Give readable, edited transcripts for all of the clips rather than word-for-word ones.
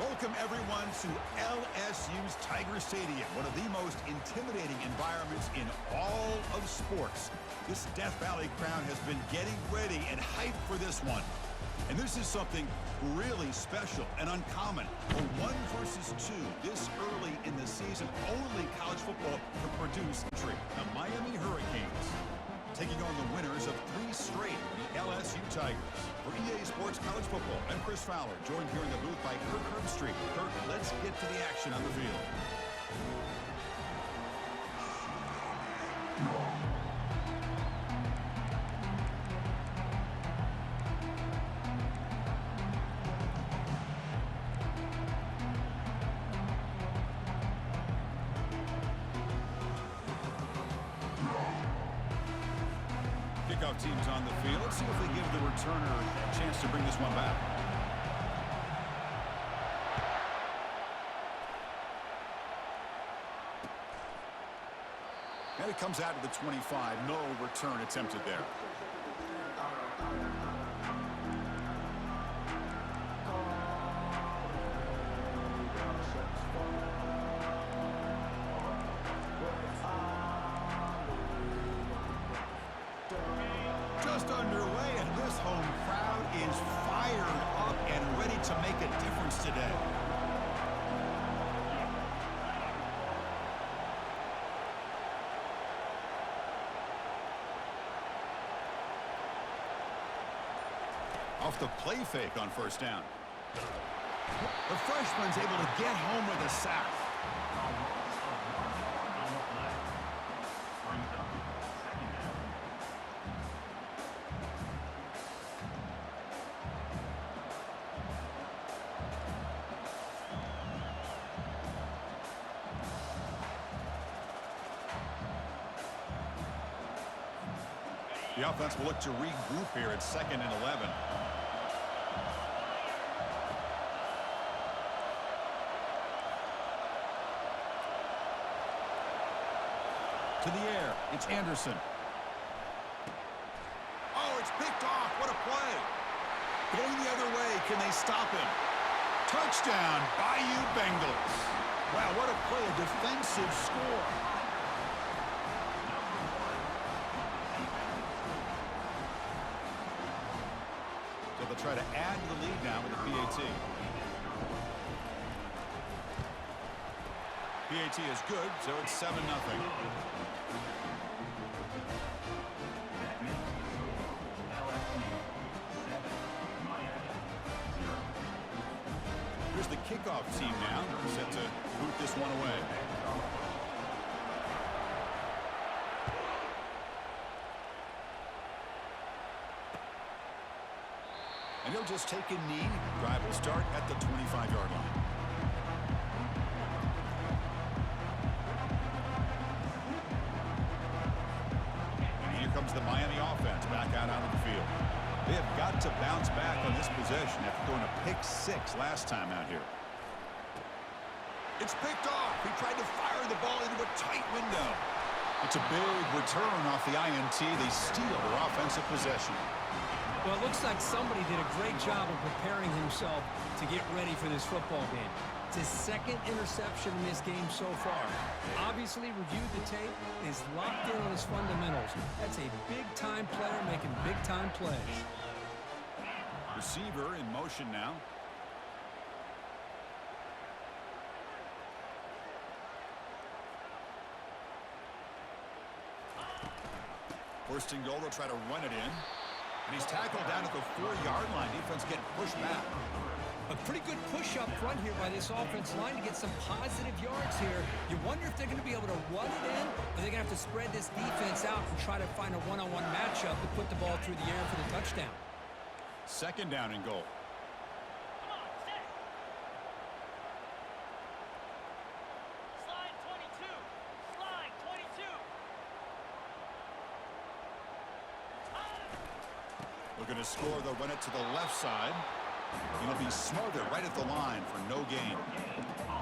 Welcome, everyone, to LSU's Tiger Stadium, one of the most intimidating environments in all of sports. This Death Valley crowd has been getting ready and hyped for this one. And this is something really special and uncommon. A 1 versus 2 this early in the season, only college football can produce entry. The Miami Hurricanes taking on the winners of 3 straight, the LSU Tigers. For EA Sports College Football, I'm Chris Fowler, joined here in the booth by Kirk Herbstreit. Kirk, let's get to the action on the field. Kickoff teams on the field. Let's see if they give the returner a chance to bring this one back. And it comes out to the 25. No return attempted there. Just underway, and this home crowd is fired up and ready to make a difference today. Off the play fake on first down. The freshman's able to get home with a sack. The offense will look to regroup here at 2nd and 11. To the air, it's Anderson. Oh, it's picked off. What a play. Going the other way, can they stop him? Touchdown, Bayou Bengals. Wow, what a play, a defensive score. So they'll try to add to the lead now with the PAT. PAT is good, so it's 7-0. Here's the kickoff team now, set to boot this one away. And he'll just take a knee. Drive will start at the 25-yard line. And here comes the Miami offense back out onto the field. They have got to bounce back on this possession after throwing a pick 6 last time out here. It's picked off. He tried to fire the ball into a tight window. It's a big return off the INT. They steal their offensive possession. Well, it looks like somebody did a great job of preparing himself to get ready for this football game. It's his 2nd interception in this game so far. Obviously reviewed the tape and is locked in on his fundamentals. That's a big-time player making big-time plays. Receiver in motion now. First and goal, they'll try to run it in. And he's tackled down at the 4-yard line. Defense getting pushed back. A pretty good push up front here by this offense line to get some positive yards here. You wonder if they're going to be able to run it in, or they're going to have to spread this defense out and try to find a one-on-one matchup to put the ball through the air for the touchdown. 2nd down and goal. Looking to score, they'll run it to the left side. It'll be smothered right at the line for no gain.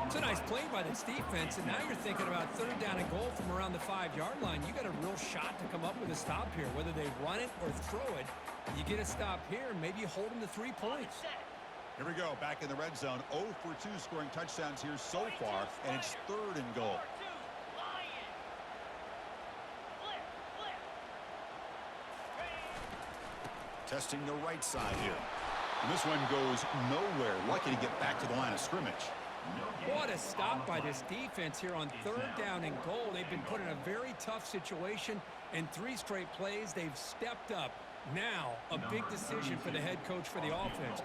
It's a nice play by this defense, and now you're thinking about 3rd down and goal from around the 5-yard line. You got a real shot to come up with a stop here. Whether they run it or throw it, you get a stop here, and maybe you hold them to 3 points. Here we go, back in the red zone. 0 for 2 scoring touchdowns here so far, and it's 3rd and goal. Testing the right side here. And this one goes nowhere. Lucky to get back to the line of scrimmage. What a stop by this defense here on 3rd down and goal. They've been put in a very tough situation. In 3 straight plays, they've stepped up. Now, a big decision for the head coach for the offense.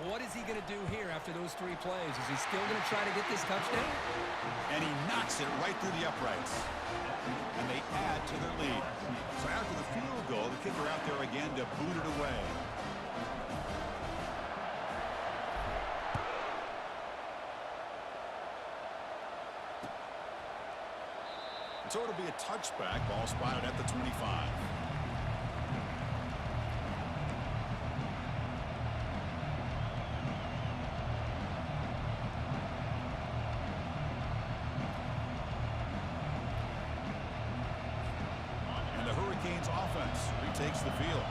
What is he going to do here after those 3 plays? Is he still going to try to get this touchdown? And he knocks it right through the uprights. And they add to their lead. So after the field goal, the kicker out there again to boot it away. So it'll be a touchback. Ball spotted at the 25. Offense retakes the field.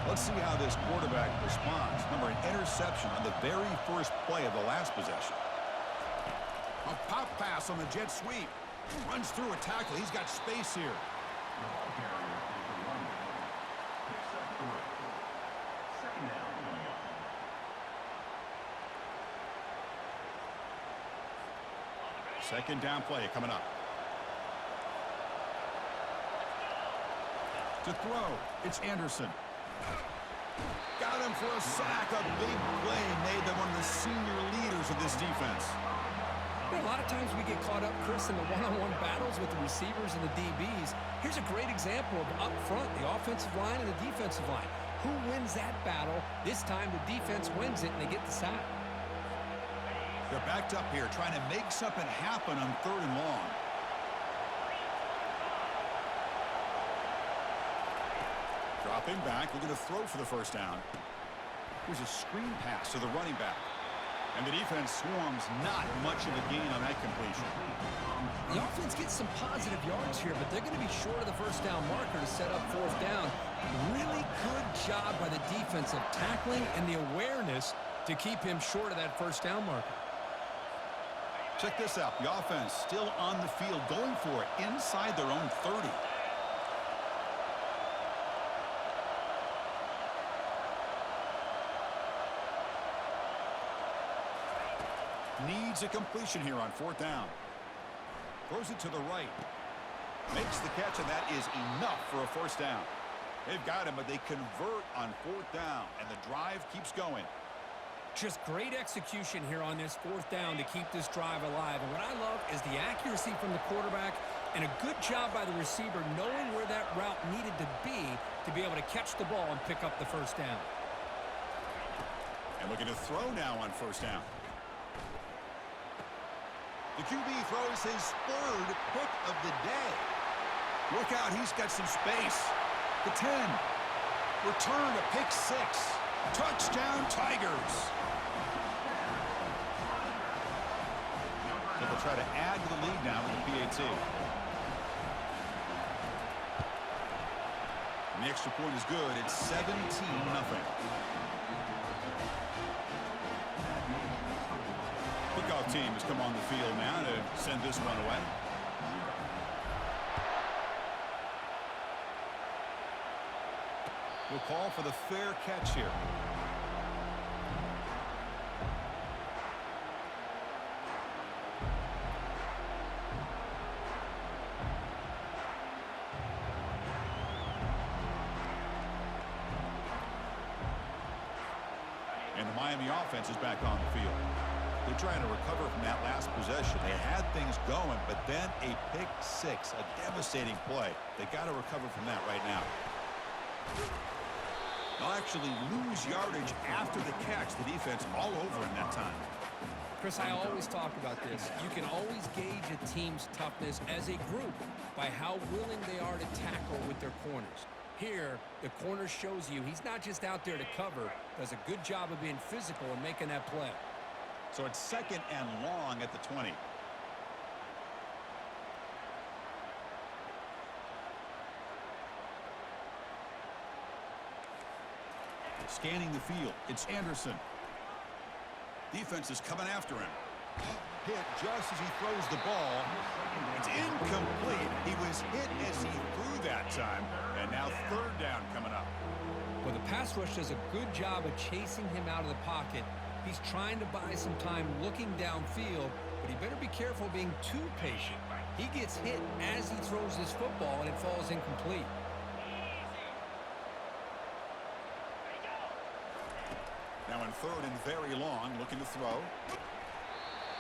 Let's see how this quarterback responds. Remember, an interception on the very first play of the last possession. A pop pass on the jet sweep. Runs through a tackle. He's got space here. Second down play coming up. To throw, it's Anderson. Got him for a sack. A big play made by one of the senior leaders of this defense. A lot of times we get caught up, Chris, in the one-on-one battles with the receivers and the DBs. Here's a great example of up front, the offensive line and the defensive line. Who wins that battle? This time the defense wins it and they get the sack. They're backed up here trying to make something happen on 3rd and long. Dropping back, looking to throw for the first down. Here's a screen pass to the running back. And the defense swarms, not much of a gain on that completion. The offense gets some positive yards here, but they're going to be short of the first down marker to set up 4th down. Really good job by the defense of tackling and the awareness to keep him short of that first down marker. Check this out. The offense still on the field, going for it inside their own 30. Needs a completion here on 4th down. Throws it to the right. Makes the catch, and that is enough for a first down. They've got him, but they convert on 4th down, and the drive keeps going. Just great execution here on this 4th down to keep this drive alive. And what I love is the accuracy from the quarterback and a good job by the receiver knowing where that route needed to be able to catch the ball and pick up the first down. And looking to throw now on 1st down. The QB throws his 3rd pick of the day. Look out, he's got some space. The 10. Return to pick 6. Touchdown, Tigers. So they'll try to add to the lead now with the PAT. And the extra point is good. It's 17-0. Kickoff team has come on the field now to send this one away. We'll call for the fair catch here. And the Miami offense is back on the field. They're trying to recover from that last possession. They had things going, but then a pick 6, a devastating play. They got to recover from that right now. They'll actually lose yardage after the catch. The defense all over in that time. Chris, I always talk about this. You can always gauge a team's toughness as a group by how willing they are to tackle with their corners. Here, the corner shows you he's not just out there to cover, does a good job of being physical and making that play. So it's 2nd and long at the 20. Scanning the field, it's Anderson. Defense is coming after him. Hit just as he throws the ball. It's incomplete. He was hit as he threw that time. And now third down coming up. Well, the pass rush does a good job of chasing him out of the pocket. He's trying to buy some time looking downfield, but he better be careful being too patient. He gets hit as he throws this football, and it falls incomplete. Now in third and very long, looking to throw.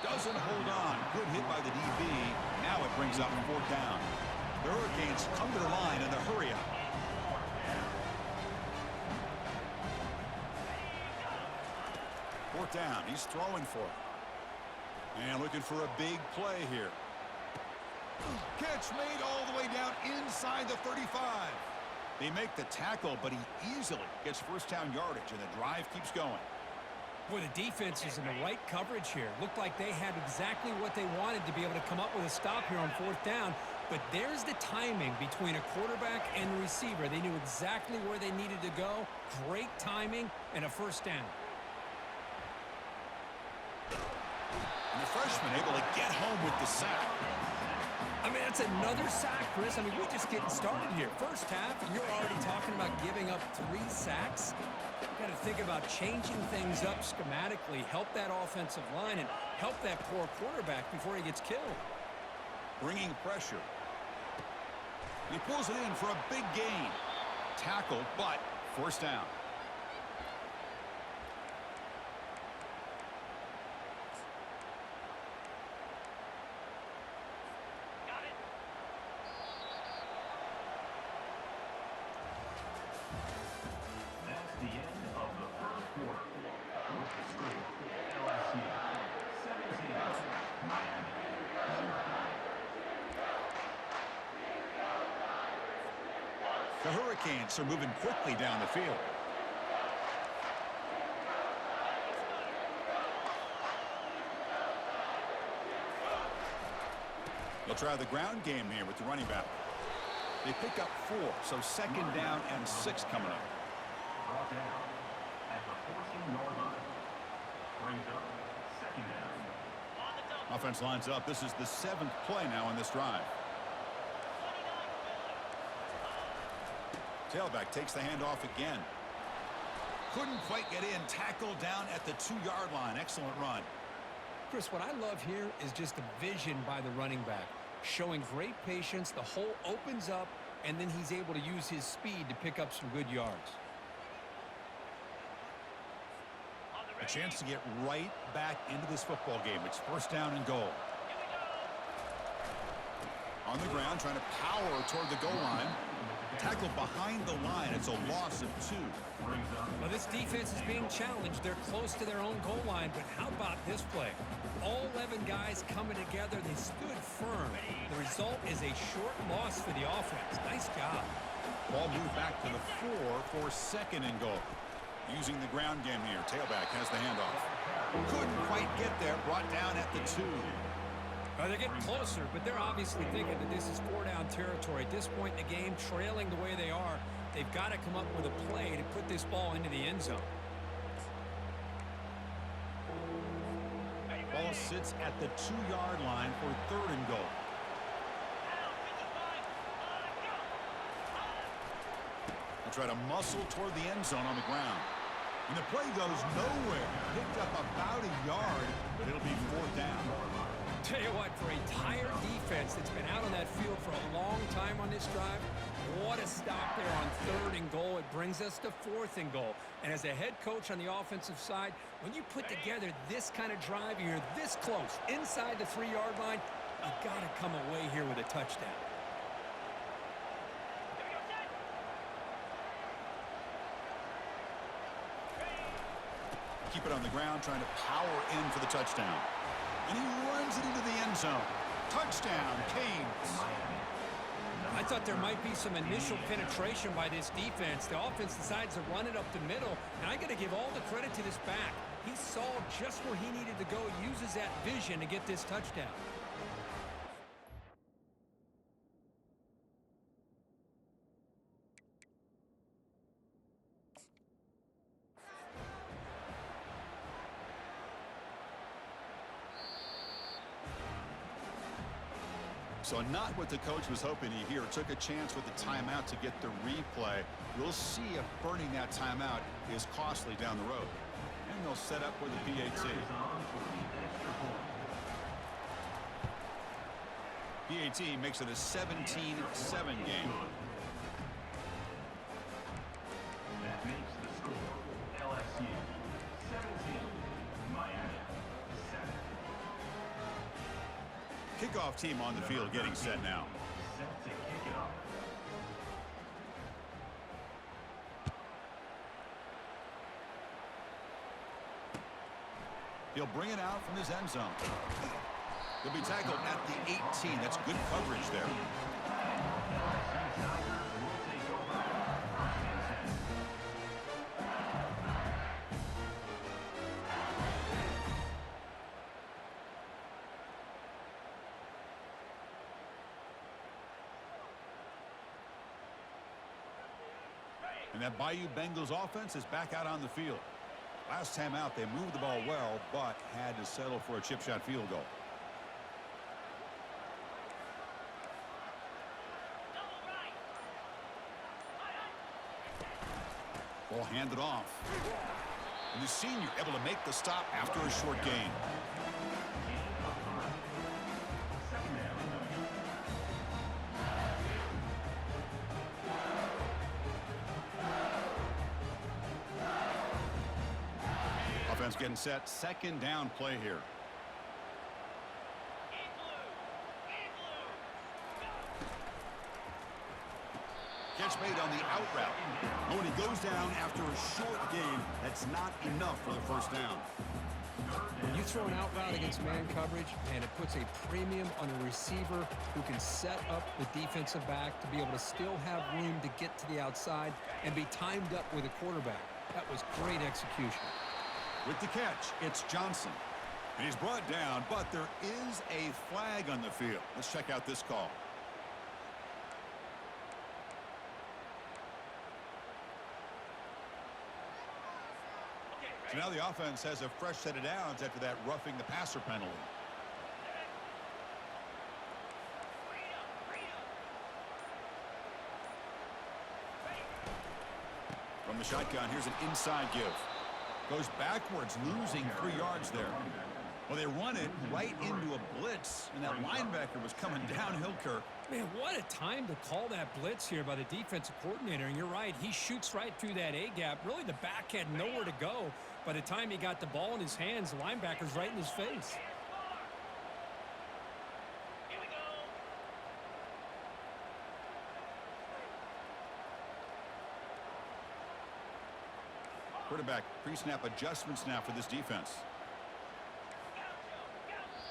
Doesn't hold on. Good hit by the DB. Now it brings up fourth down. The Hurricanes come to the line in a hurry up. Fourth down. He's throwing for it. And looking for a big play here. Catch made all the way down inside the 35. They make the tackle, but he easily gets first down yardage, and the drive keeps going. Boy, the defense is in the right coverage here. Looked like they had exactly what they wanted to be able to come up with a stop here on fourth down. But there's the timing between a quarterback and the receiver. They knew exactly where they needed to go. Great timing and a first down. And the freshman able to get home with the sack. I mean, that's another sack, Chris. I mean, we're just getting started here. First half, and you're already talking about giving up 3 sacks. Got to think about changing things up schematically, help that offensive line, and help that poor quarterback before he gets killed. Bringing pressure. He pulls it in for a big gain. Tackle, but first down. That's the end of the first quarter. With the score, LSU 17, Miami 0. The Hurricanes are moving quickly down the field. They'll try the ground game here with the running back. They pick up 4, so second down and 6 coming up. Brought down at the 14-yard line. Brings up second down. Offense lines up. This is the 7th play now on this drive. Tailback takes the handoff again. Couldn't quite get in. Tackle down at the 2-yard line. Excellent run. Chris, what I love here is just the vision by the running back. Showing great patience. The hole opens up, and then he's able to use his speed to pick up some good yards. A chance to get right back into this football game. It's first down and goal. On the ground, trying to power toward the goal line. Tackle behind the line. It's a loss of 2. Well, this defense is being challenged. They're close to their own goal line, but how about this play? All 11 guys coming together. They stood firm. The result is a short loss for the offense. Nice job. Ball moved back to the 4 for second and goal. Using the ground game here. Tailback has the handoff. Couldn't quite get there. Brought down at the 2. They're getting closer, but they're obviously thinking that this is 4-down territory. At this point in the game, trailing the way they are, they've got to come up with a play to put this ball into the end zone. Ball sits at the 2-yard line for third and goal. They'll try to muscle toward the end zone on the ground. And the play goes nowhere. Picked up about a yard, but it'll be fourth down. Tell you what, for a tired defense that's been out on that field for a long time on this drive, what a stop there on third and goal. It brings us to fourth and goal. And as a head coach on the offensive side, when you put together this kind of drive, you're this close, inside the 3-yard line, you got to come away here with a touchdown. Keep it on the ground, trying to power in for the touchdown. And he runs it into the end zone. Touchdown, Canes. I thought there might be some initial penetration by this defense. The offense decides to run it up the middle, and I got to give all the credit to this back. He saw just where he needed to go, uses that vision to get this touchdown. So not what the coach was hoping to hear. Took a chance with the timeout to get the replay. We'll see if burning that timeout is costly down the road. And they'll set up with the PAT. PAT makes it a 17-7 game. That makes the score LSU 17, Miami 7. Kickoff team on the field getting set now. Set to kick it off. He'll bring it out from his end zone. He'll be tackled at the 18. That's good coverage there. And that Bayou Bengals offense is back out on the field. Last time out, they moved the ball well, but had to settle for a chip shot field goal. Ball handed off. And the senior able to make the stop after a short gain. Offense getting set. Second down play here. Catch made on the out route. When he goes down after a short gain, that's not enough for the first down. When you throw an out route against man coverage, and it puts a premium on a receiver who can set up the defensive back to be able to still have room to get to the outside and be timed up with a quarterback. That was great execution. With the catch, it's Johnson. And he's brought down, but there is a flag on the field. Let's check out this call. So now the offense has a fresh set of downs after that roughing the passer penalty. From the shotgun, here's an inside give. Goes backwards, losing 3 yards there. Well, they run it right into a blitz, and that linebacker was coming downhill, Kirk. Man, what a time to call that blitz here by the defensive coordinator. And you're right, he shoots right through that A-gap. Really, the back had nowhere to go. By the time he got the ball in his hands, the linebacker's right in his face. Here we go. Quarterback pre-snap adjustments now for this defense.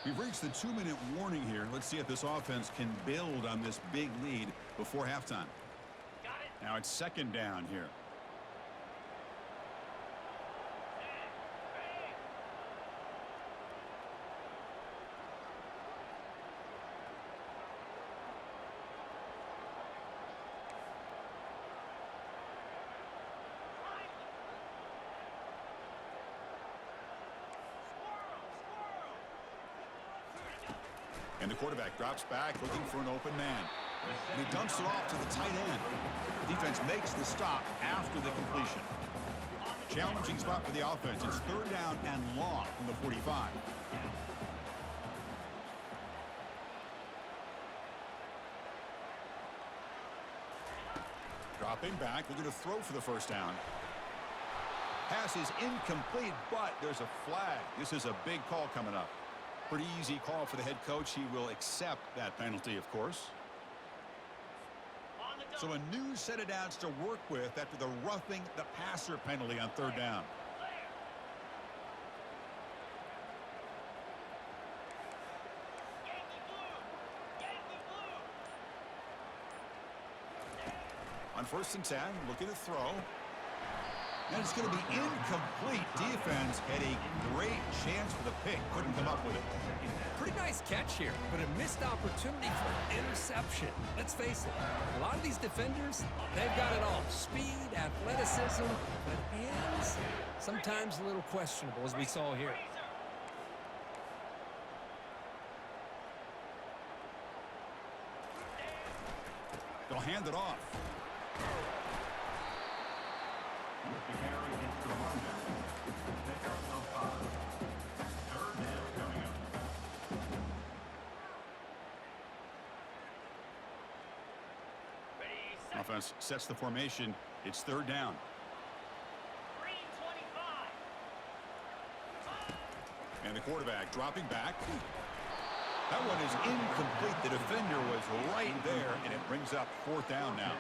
We've reached the 2-minute warning here. Let's see if this offense can build on this big lead before halftime. Now it's second down here. And the quarterback drops back looking for an open man. And he dumps it off to the tight end. Defense makes the stop after the completion. Challenging spot for the offense. It's third down and long from the 45. Dropping back, looking to throw for the first down. Pass is incomplete, but there's a flag. This is a big call coming up. Pretty easy call for the head coach. He will accept that penalty, of course. So a new set of downs to work with after the roughing the passer penalty on third down. On 1st and 10, looking to throw. And it's going to be incomplete. Defense had a great chance for the pick. Couldn't come up with it. Pretty nice catch here, but a missed opportunity for an interception. Let's face it, a lot of these defenders, they've got it all. Speed, athleticism, but hands, sometimes a little questionable, as we saw here. They'll hand it off. With the carry, it's the rundown. Pickup of 5. Third down coming up. Offense sets the formation. It's third down. 3-25. And the quarterback dropping back. That one is incomplete. The defender was right there, and it brings up fourth down now.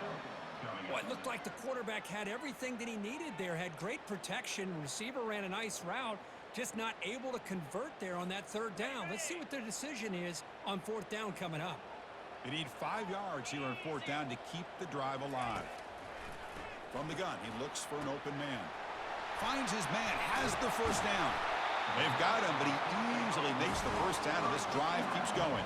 Well, it looked like the quarterback had everything that he needed there. Had great protection. Receiver ran a nice route. Just not able to convert there on that third down. Let's see what their decision is on fourth down coming up. They need 5 yards here on fourth down to keep the drive alive. From the gun, he looks for an open man. Finds his man, has the first down. They've got him, but he easily makes the first down, and this drive keeps going.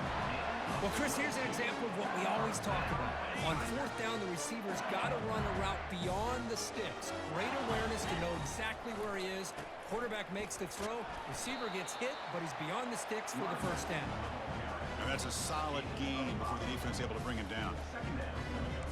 Well, Chris, here's an example of what we always talk about. On fourth down, the receiver's got to run a route beyond the sticks. Great awareness to know exactly where he is. Quarterback makes the throw. Receiver gets hit, but he's beyond the sticks for the first down. And that's a solid gain before the defense is able to bring him down. Second down coming up.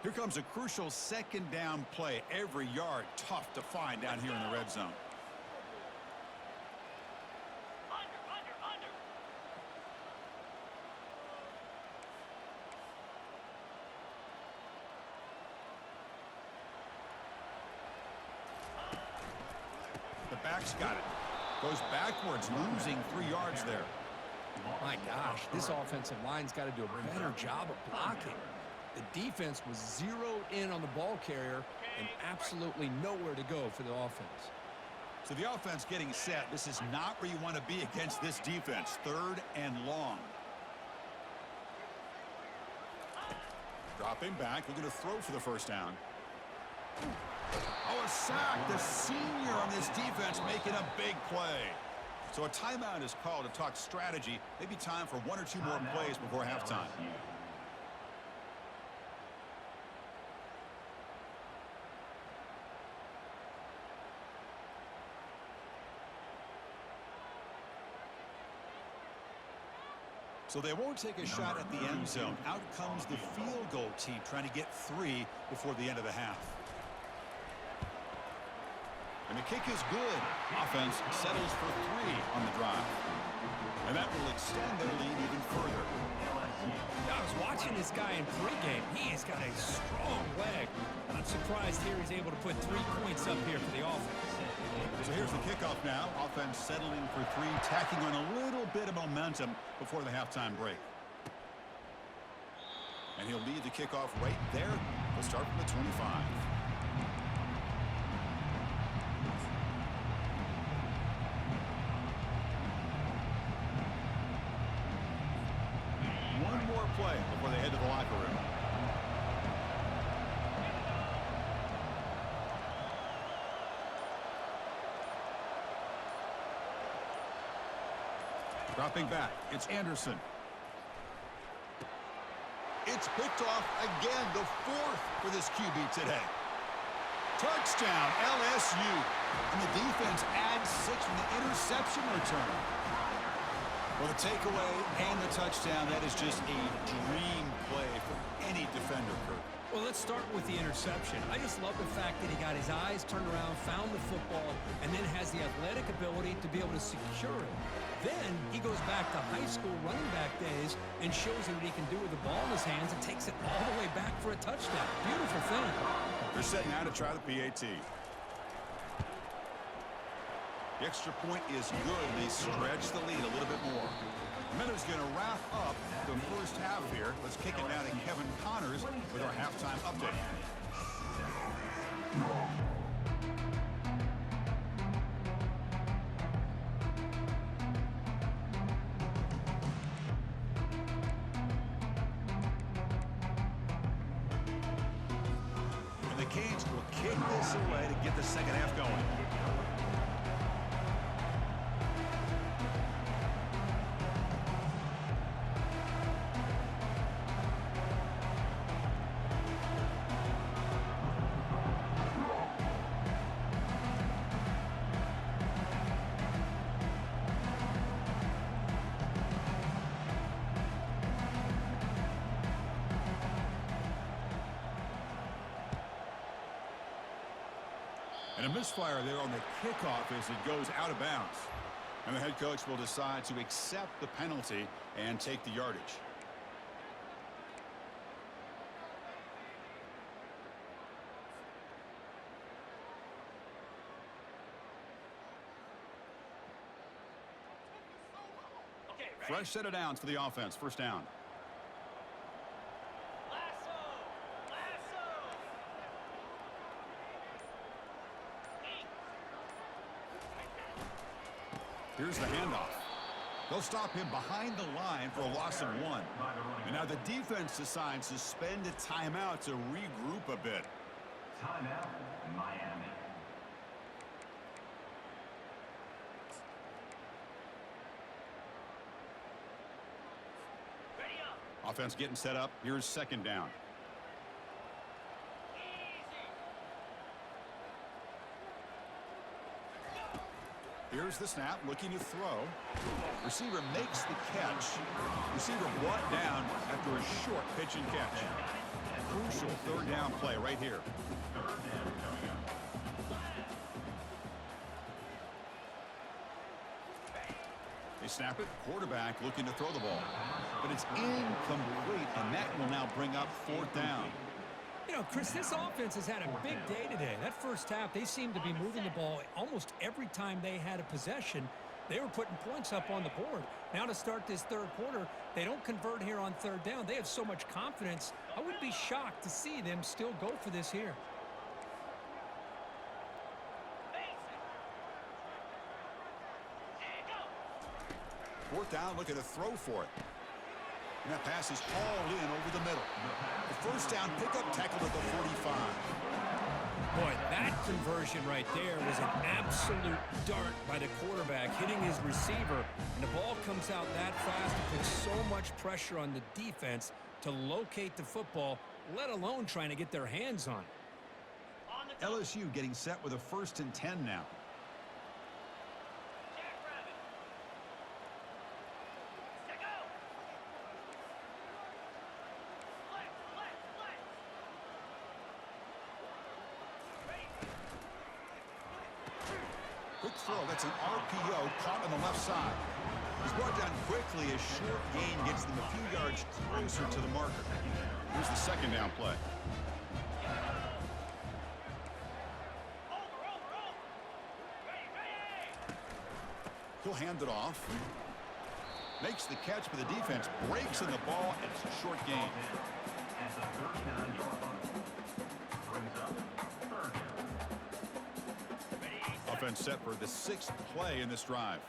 Here comes a crucial second down play. Every yard tough to find down here in the red zone. Under. The back's got it. Goes backwards, losing 3 yards there. My gosh, this offensive line's got to do a better job of blocking. The defense was zeroed in on the ball carrier and absolutely nowhere to go for the offense. So the offense getting set. This is not where you want to be against this defense. Third and long. Dropping back. We're going to throw for the first down. Oh, a sack. The senior on this defense making a big play. So a timeout is called to talk strategy. Maybe time for 1 or 2 more plays before halftime. So they won't take a shot at the end zone. Out comes the field goal team trying to get 3 before the end of the half. And the kick is good. Offense settles for 3 on the drive. And that will extend their lead even further. I was watching this guy in pregame. He has got a strong leg. Not surprised here he's able to put 3 points up here for the offense. So here's the kickoff now. Offense settling for 3, tacking on a little bit of momentum before the halftime break. And he'll lead the kickoff right there. We'll start from the 25. One more play before they head to the locker room. Dropping back, it's Anderson. It's picked off again, the 4th for this QB today. Touchdown, LSU. And the defense adds 6 from the interception return. Well, the takeaway and the touchdown, that is just a dream play for any defender, Kurt. Well, let's start with the interception. I just love the fact that he got his eyes turned around, found the football, and then has the athletic ability to be able to secure it. Then he goes back to high school running back days and shows you what he can do with the ball in his hands and takes it all the way back for a touchdown. Beautiful thing. They're setting out to try the PAT. The extra point is good. They stretch the lead a little bit more. Miller's going to wrap up the first half here. Let's kick it down to Kevin Connors with our halftime update. And the Canes will kick this away to get the second half going. And a misfire there on the kickoff as it goes out of bounds. And the head coach will decide to accept the penalty and take the yardage. Okay, ready? Fresh set of downs for the offense. First down. Lasso! Lasso! Eight. Here's the handoff. They'll stop him behind the line for a loss of 1. And now the defense decides to spend a timeout to regroup a bit. Timeout, Miami. Ready up. Offense getting set up. Here's second down. Easy. Here's the snap, looking to throw. Receiver makes the catch. Receiver brought down after a short pitch and catch. Crucial third down play right here. They snap it. Quarterback looking to throw the ball. But it's incomplete, and that will now bring up fourth down. You know, Chris, this offense has had a big day today. That first half, they seemed to be moving the ball almost every time they had a possession. They were putting points up on the board. Now to start this third quarter, they don't convert here on third down. They have so much confidence. I wouldn't be shocked to see them still go for this here. Fourth down, looking to throw for it. And that pass is hauled in over the middle. The first down pickup tackle at the 45. Boy, that conversion right there was an absolute dart by the quarterback, hitting his receiver. And the ball comes out that fast and puts so much pressure on the defense to locate the football, let alone trying to get their hands on it. LSU getting set with a 1st and 10 now. Jackrabbit. Stick out. Flex, flex, flex. Ready. Quick throw. That's an RPO caught on the left side. He's brought down quickly as short gain gets them a few yards closer to the marker. Here's the second down play. Over, over, over. Ready, ready. He'll hand it off. Makes the catch, but the defense breaks in the ball, and it's a short gain. At the third down yard line. Brings up third down. Ready, set. Offense set for the 6th play in this drive.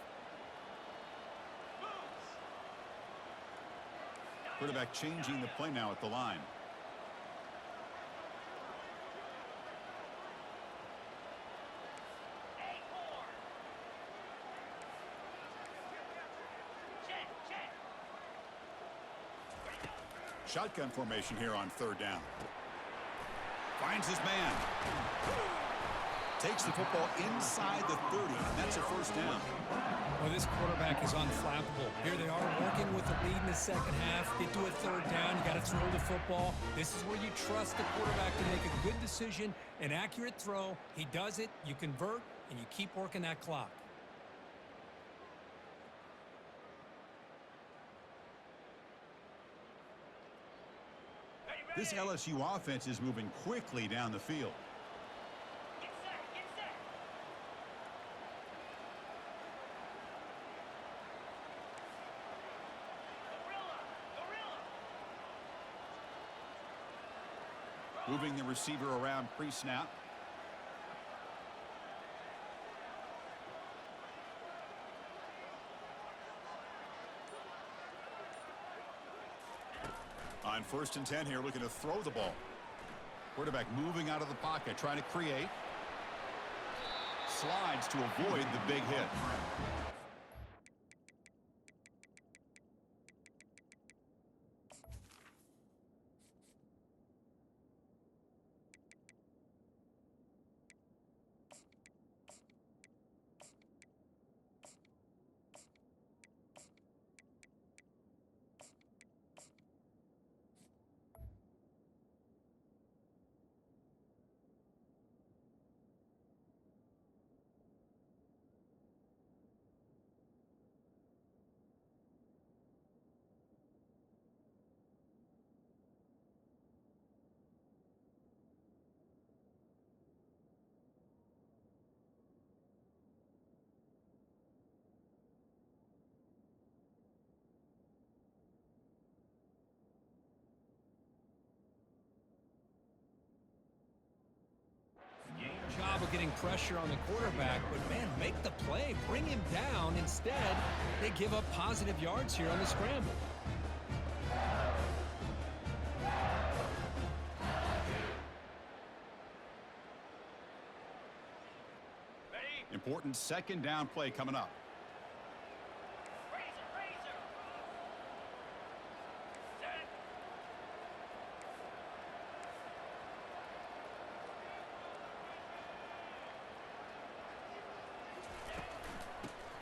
Quarterback changing the play now at the line. Acorn. Check, check. Ready, go. Shotgun formation here on third down. Finds his man. Takes the football inside the 30, and that's a first down. Well, this quarterback is unflappable. Here they are working with the lead in the second half. Get to a third down. You got to throw the football. This is where you trust the quarterback to make a good decision, an accurate throw. He does it, you convert, and you keep working that clock. Ready, ready. This LSU offense is moving quickly down the field. Get set, get set. Gorilla, gorilla. Moving the receiver around pre-snap. On 1st and 10 here, looking to throw the ball. Quarterback moving out of the pocket, trying to create. Slides to avoid the big hit. job of getting pressure on the quarterback, but, man, make the play. Bring him down. Instead, they give up positive yards here on the scramble. Important second down play coming up. Razor. Set.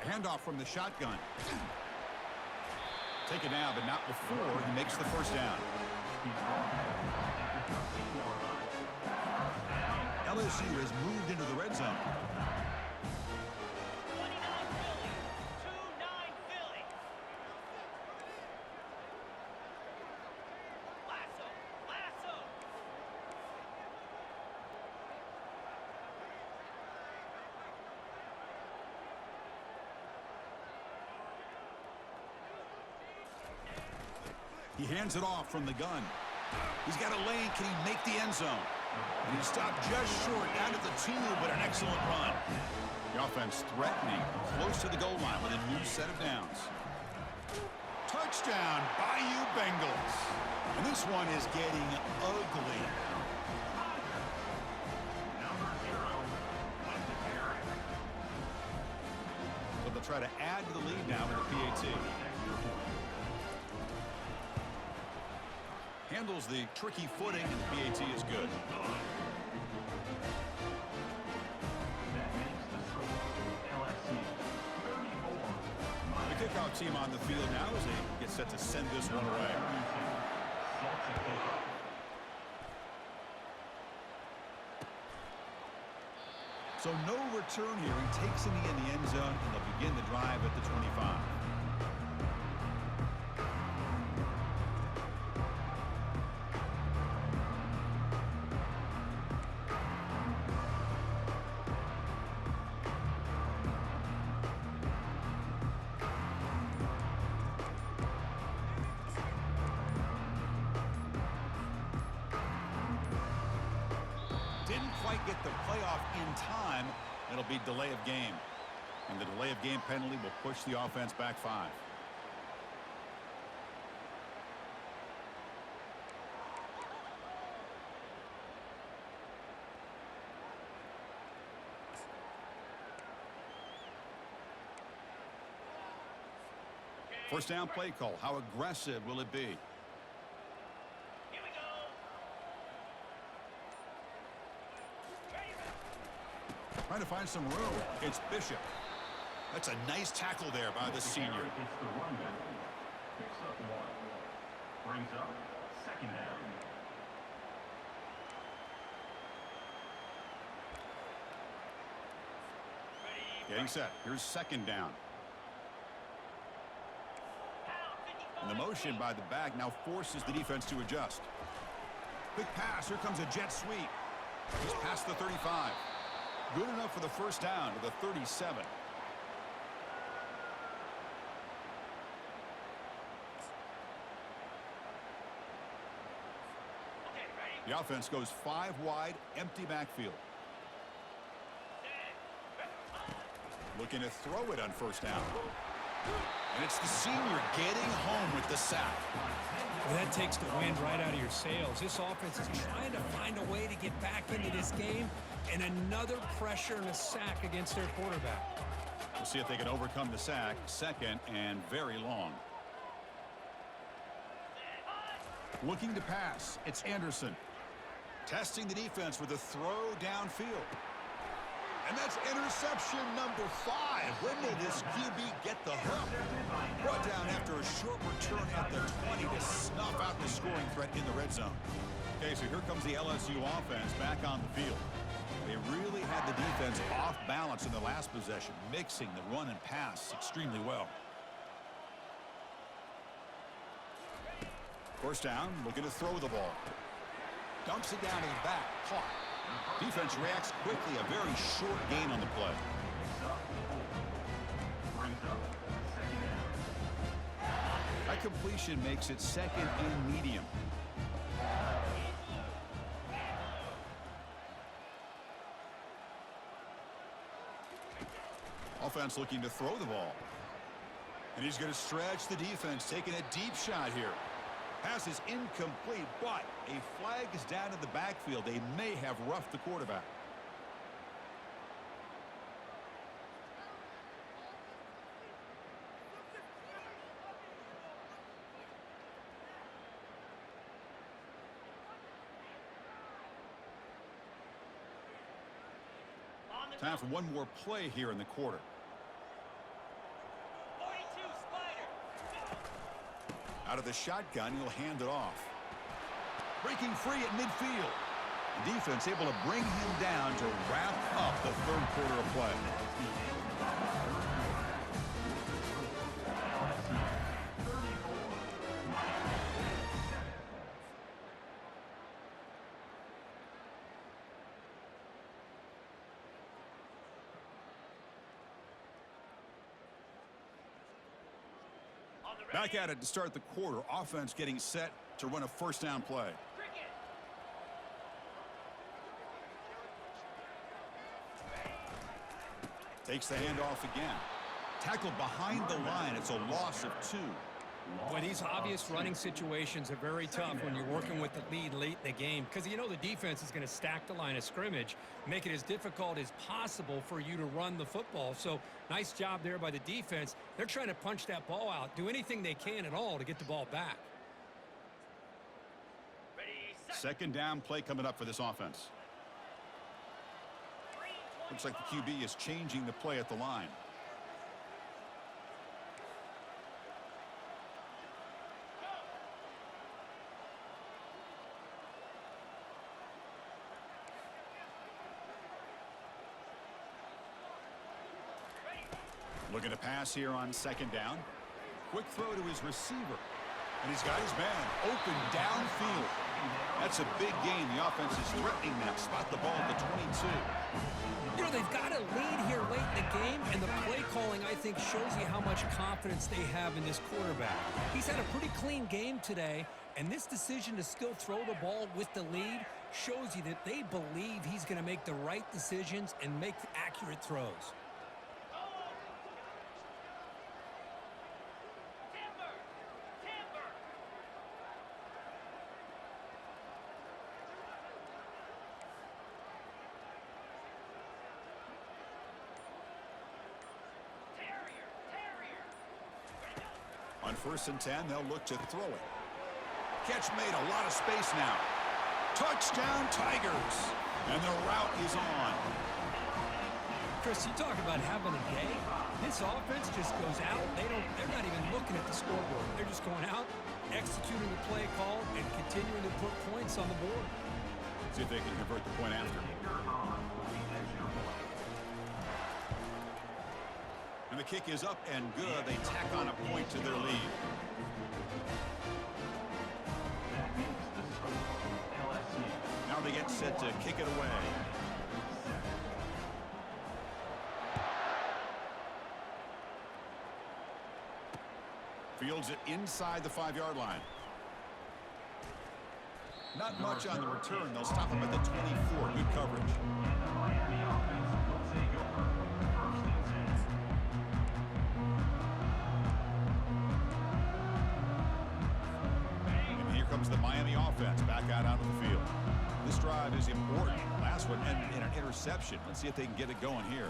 Handoff from the shotgun. Taken down, but not before he makes the first down. LSU has moved into the red zone. 29 Philly. 2-9 Philly. Lasso. He hands it off from the gun. He's got a lane. Can he make the end zone? And he stopped just short down at the 2, but an excellent run. The offense threatening close to the goal line with a new set of downs. Touchdown, Bayou Bengals. And this one is getting ugly. Number 0 wins the carry. So they'll try to add to the lead now with the PAT. Handles the tricky footing, and the PAT is good. That makes the score LSU 34. The kickoff team on the field now as they get set to send this one away. Sets a kickoff. So no return here. He takes it in the end zone, and they'll begin the drive at the 25. Didn't quite get the playoff in time. It'll be delay of game. And the delay of game penalty will push the offense back 5. First down play call. How aggressive will it be? Here we go. Trying to find some room. It's Bishop. That's a nice tackle there by the senior. It's the run back. Picks up 1. Brings up second down. Getting set. Here's second down. And the motion by the back now forces the defense to adjust. Quick pass. Here comes a jet sweep. He's past the 35. Good enough for the first down to the 37. The offense goes 5 wide, empty backfield. Looking to throw it on first down. And it's the senior getting home with the sack. Well, that takes the wind right out of your sails. This offense is trying to find a way to get back into this game, and another pressure and a sack against their quarterback. We'll see if they can overcome the sack. Second and very long. Looking to pass. It's Anderson. Testing the defense with a throw downfield. And that's interception number 5. When will this QB get the hook? Brought down after a short return at the 20 to snuff out the scoring threat in the red zone. Okay, so here comes the LSU offense back on the field. They really had the defense off balance in the last possession, mixing the run and pass extremely well. First down, looking to throw the ball. Dumps it down to the back. Caught. Defense reacts quickly. A very short gain on the play. That completion makes it second and medium. Offense looking to throw the ball. And he's going to stretch the defense, taking a deep shot here. Pass is incomplete, but a flag is down in the backfield. They may have roughed the quarterback. Time for one more play here in the quarter. 42 Spider. Out of the shotgun, he'll hand it off. Breaking free at midfield. The defense able to bring him down to wrap up the third quarter of play. Back at it to start the quarter. Offense getting set to run a first down play. Cricket. Takes the handoff again. Tackled behind the line. It's a loss of 2. Boy, these obvious running situations are very tough when you're working with the lead late in the game because you know the defense is going to stack the line of scrimmage, make it as difficult as possible for you to run the football. So nice job there by the defense. They're trying to punch that ball out, do anything they can at all to get the ball back. Ready, set. Second down play coming up for this offense. Looks like the QB is changing the play at the line. Looking to pass here on second down. Quick throw to his receiver. And he's got his man open downfield. That's a big gain. The offense is threatening that. Spot the ball at the 22. You know, they've got a lead here late in the game, and the play calling, I think, shows you how much confidence they have in this quarterback. He's had a pretty clean game today, and this decision to still throw the ball with the lead shows you that they believe he's going to make the right decisions and make accurate throws. On 1st and 10, they'll look to throw it. Catch made, a lot of space now. Touchdown, Tigers. And the route is on. Chris, you talk about having a day. This offense just goes out. They're not even looking at the scoreboard. They're just going out, executing the play call, and continuing to put points on the board. See if they can convert the point after. And the kick is up and good. They tack on a point to their lead. Now they get set to kick it away. Fields it inside the 5-yard line. Not much on the return. They'll stop him at the 24. Good coverage. And here comes the Miami offense back out onto the field. This drive is important. Last one ended in an interception. Let's see if they can get it going here.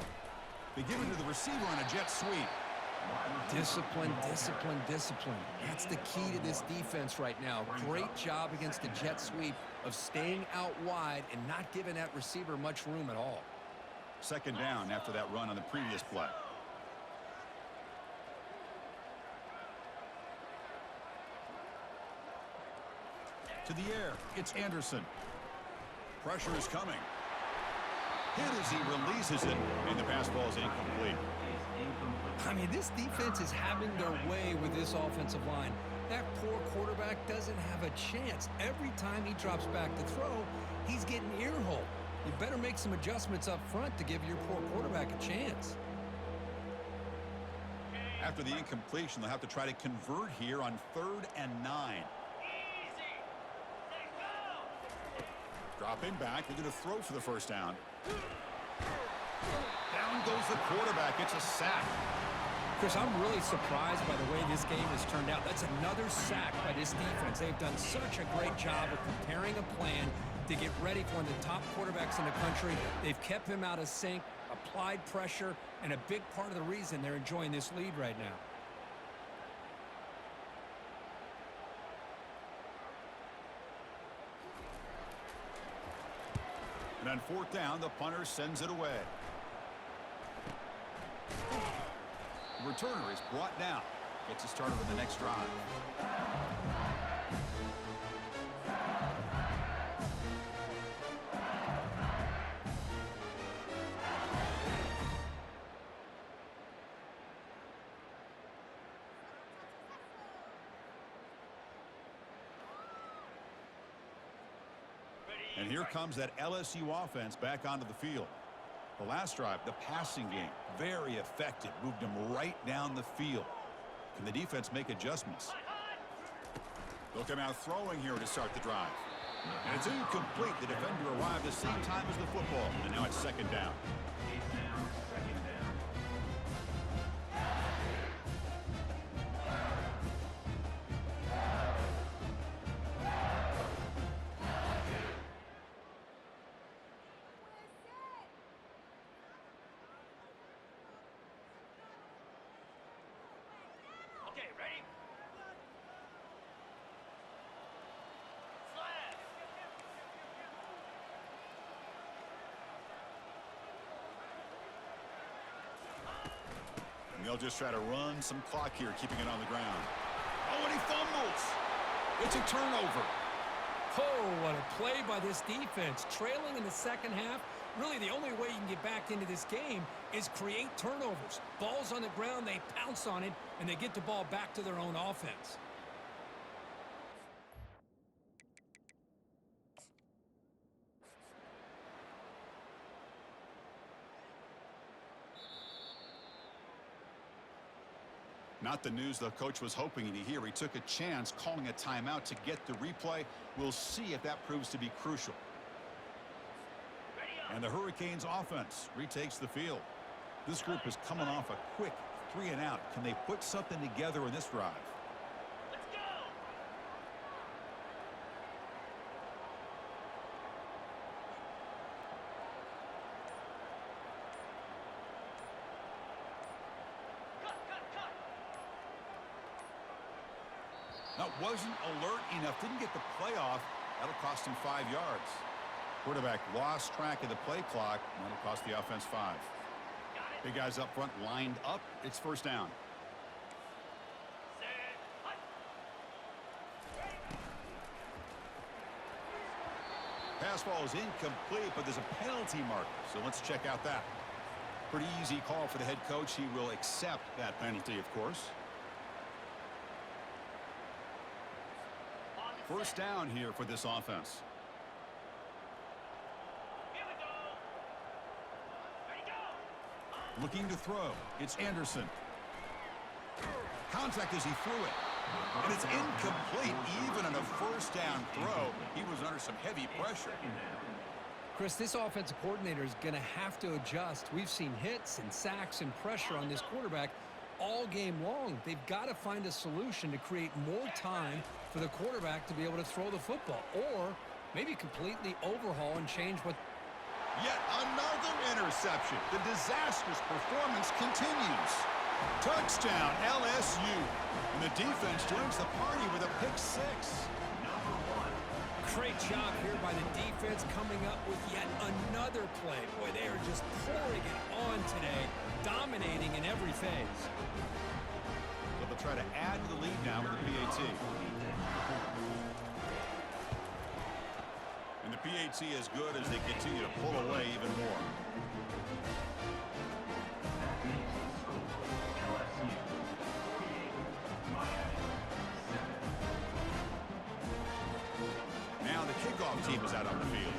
They give it to the receiver on a jet sweep. Discipline, discipline, discipline. That's the key to this defense right now. Great job against the jet sweep of staying out wide and not giving that receiver much room at all. Second down after that run on the previous play. To the air, it's Anderson. Pressure is coming. Hit as he releases it, and the pass ball is incomplete. I mean, this defense is having their way with this offensive line. That poor quarterback doesn't have a chance. Every time he drops back to throw, he's getting ear-hole. You better make some adjustments up front to give your poor quarterback a chance. After the incompletion, they'll have to try to convert here on 3rd and 9. Easy. Let go. Dropping back, they're going to throw for the first down. Down goes the quarterback. It's a sack. Chris, I'm really surprised by the way this game has turned out. That's another sack by this defense. They've done such a great job of preparing a plan to get ready for one of the top quarterbacks in the country. They've kept him out of sync, applied pressure, and a big part of the reason they're enjoying this lead right now. And on fourth down, the punter sends it away. The returner is brought down. Gets it started with the next drive. And here comes that LSU offense back onto the field. The last drive, the passing game, very effective. Moved them right down the field. Can the defense make adjustments? They'll come out throwing here to start the drive. And it's incomplete. The defender arrived the same time as the football. And now it's second down. Okay, ready? Slash. And they'll just try to run some clock here, keeping it on the ground. Oh, and he fumbles. It's a turnover. Oh, what a play by this defense. Trailing in the second half, really the only way you can get back into this game is create turnovers. Ball's on the ground, they pounce on it, and they get the ball back to their own offense. Not the news the coach was hoping to hear. He took a chance calling a timeout to get the replay. We'll see if that proves to be crucial. And the Hurricanes offense retakes the field. This group is coming off a quick 3-and-out. Can they put something together in this drive? Let's go. Cut. That wasn't alert enough. Didn't get the play off. That'll cost him 5 yards. Quarterback lost track of the play clock. That'll cost the offense 5. Got it. Big guys up front lined up. It's first down. Set. Hut. Pass ball is incomplete, but there's a penalty marker. So let's check out that. Pretty easy call for the head coach. He will accept that penalty, of course. On the First set. down here for this offense. Here we go. Ready, go. Looking to throw. It's Anderson. Contact as he threw it. And it's incomplete. Even on a first down throw, he was under some heavy pressure. Chris, this offensive coordinator is going to have to adjust. We've seen hits and sacks and pressure on this quarterback all game long. They've got to find a solution to create more time for the quarterback to be able to throw the football, or maybe completely overhaul and change what. Yet another interception. The disastrous performance continues. Touchdown, LSU. And the defense joins the party with a pick 6. Great job here by the defense coming up with yet another play. Boy, they are just pouring it on today, dominating in every phase. So they'll try to add to the lead now with the PAT. And the PAT is good as they continue to pull away even more. Now the kickoff team is out on the field.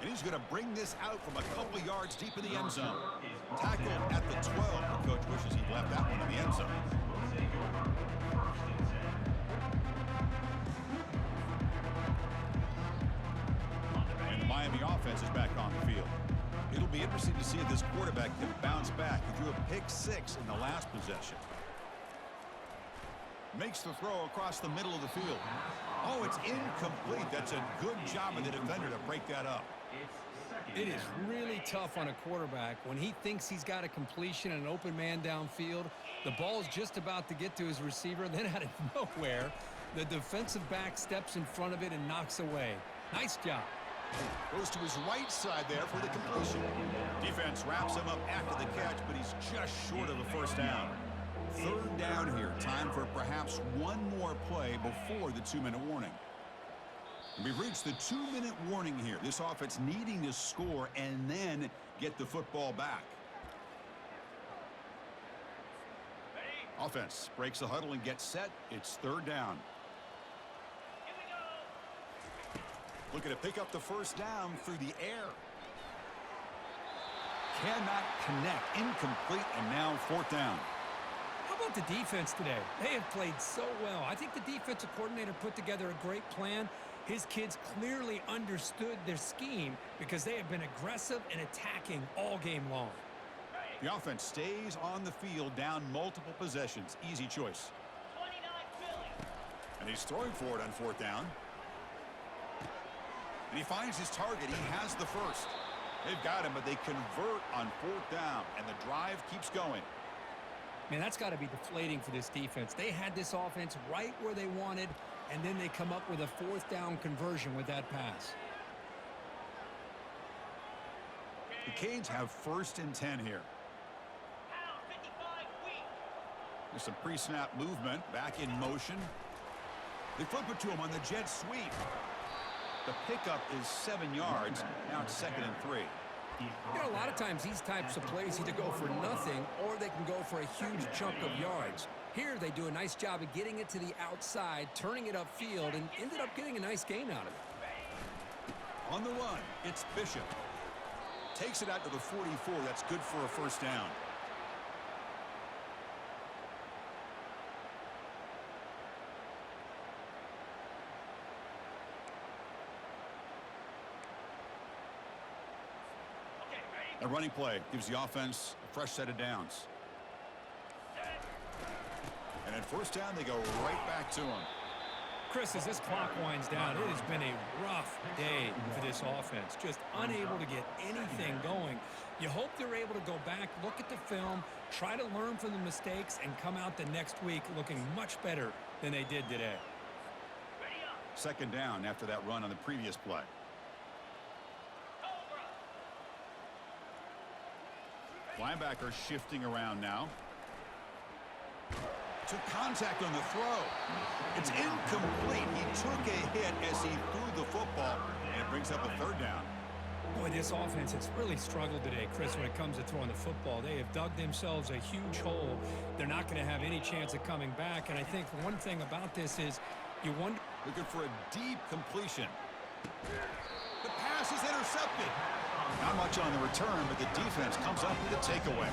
And he's going to bring this out from a couple yards deep in the end zone. Tackled at the 12. The coach wishes he'd left that one in the end zone. offense is back on the field. It'll be interesting to see if this quarterback can bounce back. He threw a pick-6 in the last possession. Makes the throw across the middle of the field. Oh, it's incomplete. That's a good job of the defender to break that up. It is really tough on a quarterback when he thinks he's got a completion and an open man downfield. The ball's just about to get to his receiver. Then out of nowhere, the defensive back steps in front of it and knocks away. Nice job. Goes to his right side there for the completion. Defense wraps him up after the catch, but he's just short of a first down. Third down here. Time for perhaps one more play before the 2-minute warning. We've reached the 2-minute warning here. This offense needing to score and then get the football back. Ready? Offense breaks the huddle and gets set. It's third down. Here we go. Looking to pick up the first down through the air. Cannot connect. Incomplete, and now fourth down. How about the defense today? They have played so well. I think the defensive coordinator put together a great plan. His kids clearly understood their scheme because they have been aggressive and attacking all game long. The offense stays on the field down multiple possessions. Easy choice. 29 Philly. And he's throwing for it on fourth down. And he finds his target. He has the first. They've got him, but they convert on fourth down, and the drive keeps going. Man, that's got to be deflating for this defense. They had this offense right where they wanted, and then they come up with a fourth down conversion with that pass. The Canes have first and 10 here. Pound 55 weak. There's some pre-snap movement, back in motion. They flip it to him on the jet sweep. The pickup is 7 yards. Now it's 2nd and 3. You know, a lot of times these types of plays either go for nothing or they can go for a huge chunk of yards. Here they do a nice job of getting it to the outside, turning it upfield, and ended up getting a nice gain out of it. On the run, it's Bishop. Takes it out to the 44. That's good for a first down. Okay, ready? A running play gives the offense a fresh set of downs. And at first down, they go right back to him. Chris, as this clock winds down, it has been a rough day for this offense. Just unable to get anything going. You hope they're able to go back, look at the film, try to learn from the mistakes, and come out the next week looking much better than they did today. Ready up. Second down after that run on the previous play. Cobra. Linebacker shifting around now. Took contact on the throw. It's incomplete. He took a hit as he threw the football, and it brings up a third down. Boy, this offense has really struggled today, Chris, when it comes to throwing the football. They have dug themselves a huge hole. They're not going to have any chance of coming back, and I think one thing about this is you wonder... Looking for a deep completion. The pass is intercepted. Not much on the return, but the defense comes up with a takeaway.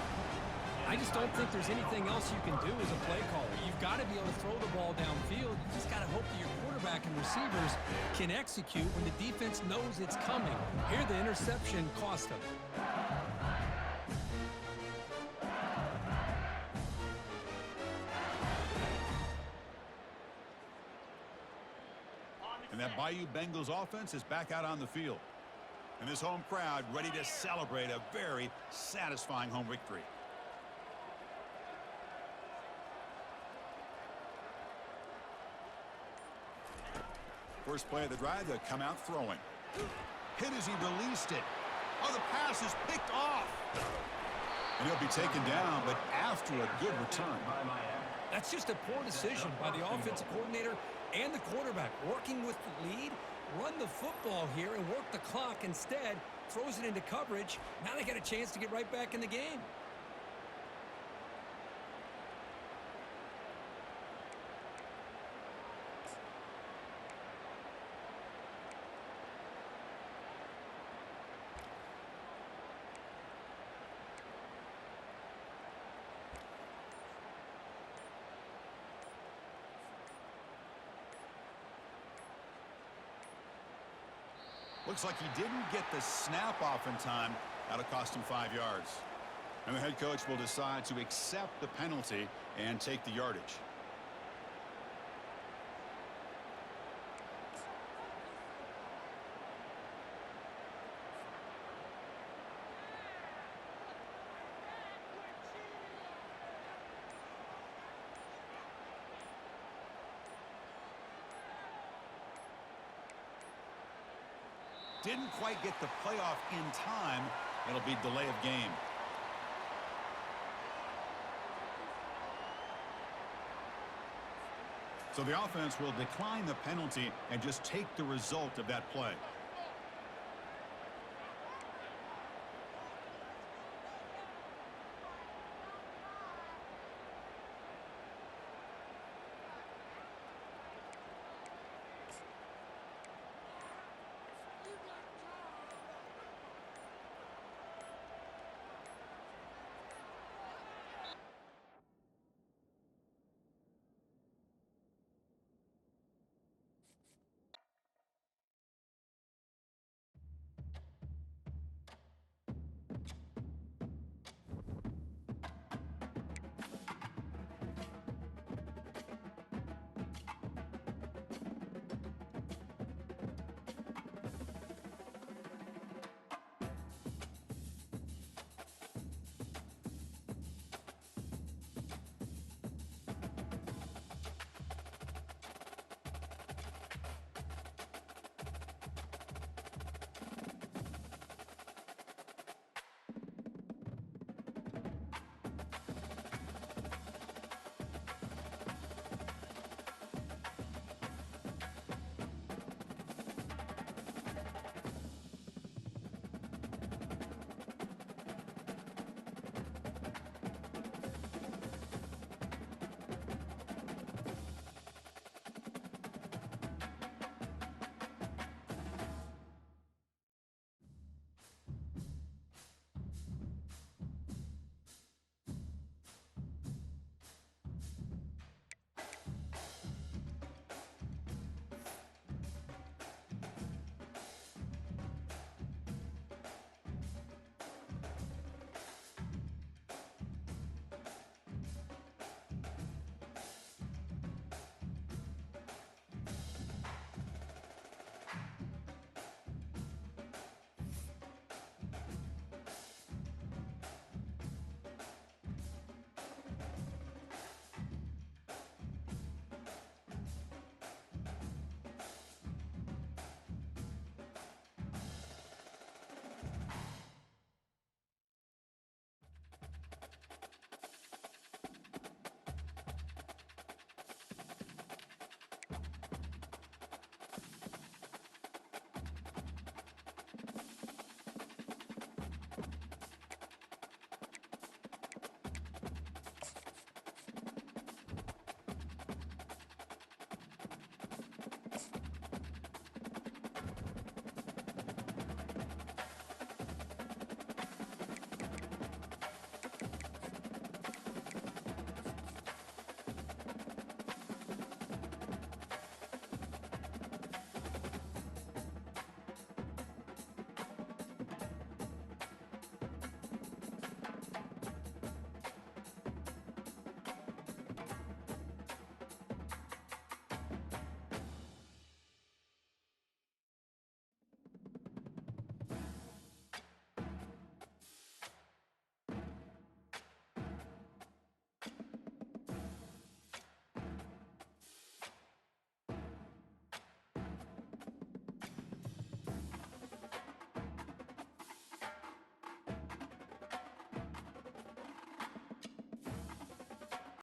I just don't think there's anything else you can do as a play caller. You've got to be able to throw the ball downfield. You just got to hope that your quarterback and receivers can execute when the defense knows it's coming. Here, the interception cost them. And that Bayou Bengals offense is back out on the field. And this home crowd ready to celebrate a very satisfying home victory. First play of the drive, they'll come out throwing. Hit as he released it. Oh, the pass is picked off. And he'll be taken down, but after a good return. That's just a poor decision by the offensive coordinator and the quarterback. Working with the lead, run the football here and work the clock instead. Throws it into coverage. Now they got a chance to get right back in the game. Looks like he didn't get the snap off in time. That'll cost him 5 yards. And the head coach will decide to accept the penalty and take the yardage. Didn't quite get the playoff in time. It'll be delay of game. So the offense will decline the penalty and just take the result of that play.